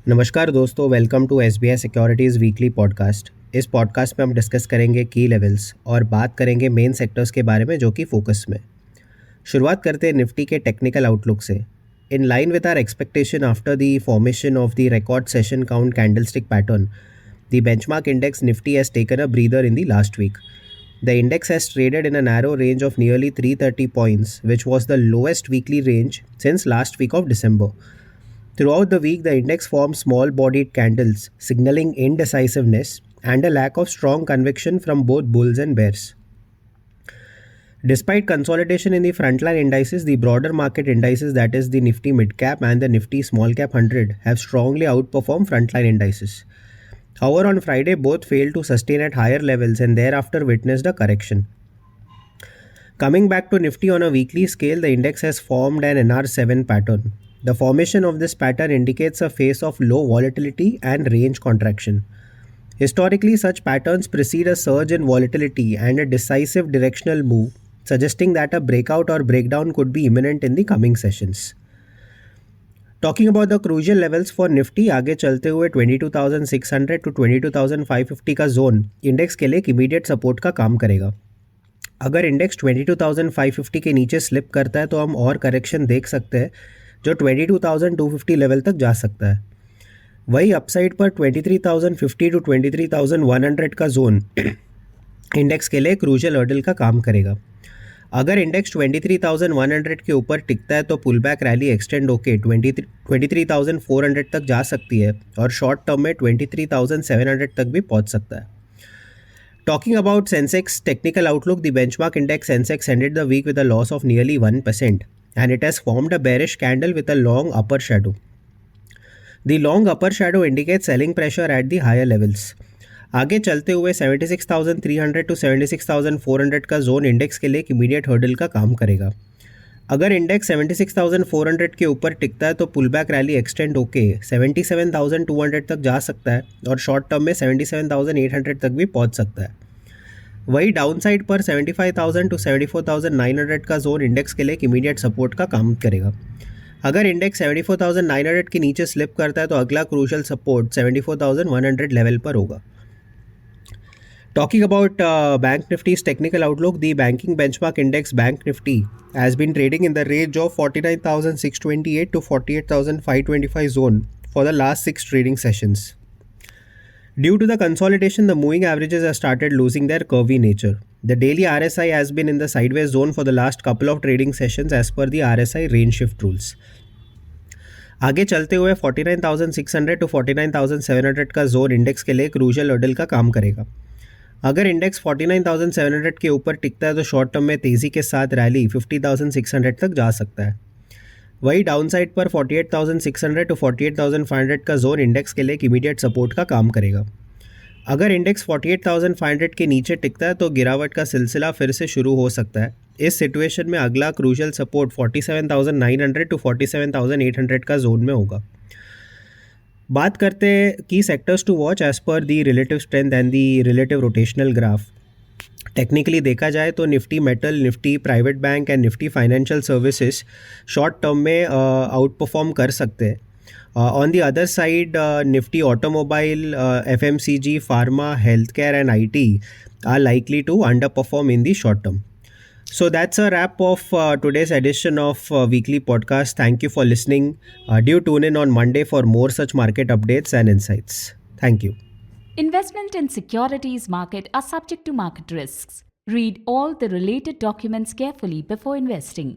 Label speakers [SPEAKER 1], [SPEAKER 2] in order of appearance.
[SPEAKER 1] नमस्कार दोस्तों, welcome to SBI Securities weekly podcast. इस पॉडकास्ट में हम डिस्कस करेंगे की लेवल्स और बात करेंगे मेन सेक्टर्स के बारे में जो कि फोकस में। शुरुआत करते हैं निफ्टी के टेक्निकल आउटलुक से। In line with our expectation after the formation of the record session count candlestick pattern, the benchmark index Nifty has taken a breather in the last week. The index has traded in a narrow range of nearly 330 points, which was the lowest weekly range since last week of December. Throughout the week, the index formed small-bodied candles, signaling indecisiveness and a lack of strong conviction from both bulls and bears. Despite consolidation in the frontline indices, the broader market indices, that is the Nifty Mid-Cap and the Nifty Small-Cap 100, have strongly outperformed frontline indices. However, on Friday, both failed to sustain at higher levels and thereafter witnessed a correction. Coming back to Nifty on a weekly scale, the index has formed an NR7 pattern. The formation of this pattern indicates a phase of low volatility and range contraction. Historically, such patterns precede a surge in volatility and a decisive directional move, suggesting that a breakout or breakdown could be imminent in the coming sessions. Talking about the crucial levels for Nifty, आगे चलते हुए 22,600 to 22,550 का zone index के लिए एक immediate support का काम करेगा. अगर इंडेक्स 22,550 के नीचे स्लिप करता है तो हम और करेक्शन देख सकते हैं जो 22,250 लेवल तक जा सकता है. वही अपसाइड पर 23,050 टू 23,100 का जोन इंडेक्स के लिए क्रूशियल हर्डल का काम करेगा. अगर इंडेक्स 23,100 के ऊपर टिकता है तो पुल बैक रैली एक्सटेंड होकर 23,400 तक जा सकती है और शॉर्ट टर्म में 23,700 तक भी पहुंच सकता है. Talking about Sensex technical outlook, the benchmark index Sensex ended the week with a loss of nearly 1% and it has formed a bearish candle with a long upper shadow. The long upper shadow indicates selling pressure at the higher levels. आगे चलते हुए 76,300 to 76,400 का zone index के लिए एक immediate hurdle का काम करेगा. अगर इंडेक्स 76,400 के ऊपर टिकता है तो पुल बैक रैली एक्सटेंड होके 77,200 तक जा सकता है और शॉर्ट टर्म में 77,800 तक भी पहुंच सकता है. वही डाउन साइड पर 75,000 टू 74,900 का जोन इंडेक्स के लिए एक इमीडिएट सपोर्ट का काम करेगा. अगर इंडेक्स 74,900 के नीचे स्लिप करता है तो अगला क्रूशियल सपोर्ट 74,100 लेवल पर होगा. Talking about Bank Nifty's technical outlook, the banking benchmark index Bank Nifty has been trading in the range of 49,628 to 48,525 zone for the last 6 trading sessions. Due to the consolidation, the moving averages have started losing their curvy nature. The daily RSI has been in the sideways zone for the last couple of trading sessions as per the RSI range shift rules. आगे चलते हुए 49,600 to 49,700 का zone index के लिए crucial hurdle का काम करेगा. अगर इंडेक्स 49,700 के ऊपर टिकता है तो शॉर्ट टर्म में तेज़ी के साथ रैली 50,600 तक जा सकता है. वही डाउन साइड पर 48,600 टू 48,500 का जोन इंडेक्स के लिए एक इमीडिएट सपोर्ट का काम करेगा. अगर इंडेक्स 48,500 के नीचे टिकता है तो गिरावट का सिलसिला फिर से शुरू हो सकता है. इस सिचुएशन में अगला क्रूशियल सपोर्ट 47,900 टू 47,800 का जोन में होगा. बात करते हैं की sectors to watch as per the relative strength and the relative rotational graph. Technically देखा जाए तो Nifty metal, Nifty private bank and Nifty financial services short term में आउट परफॉर्म कर सकते हैं. On the other side, Nifty automobile, FMCG, pharma, health care and IT are likely to underperform in the short term. So that's a wrap of today's edition of Weekly Podcast. Thank you for listening. Do tune in on Monday for more such market updates and insights. Thank you.
[SPEAKER 2] Investment in securities market are subject to market risks. Read all the related documents carefully before investing.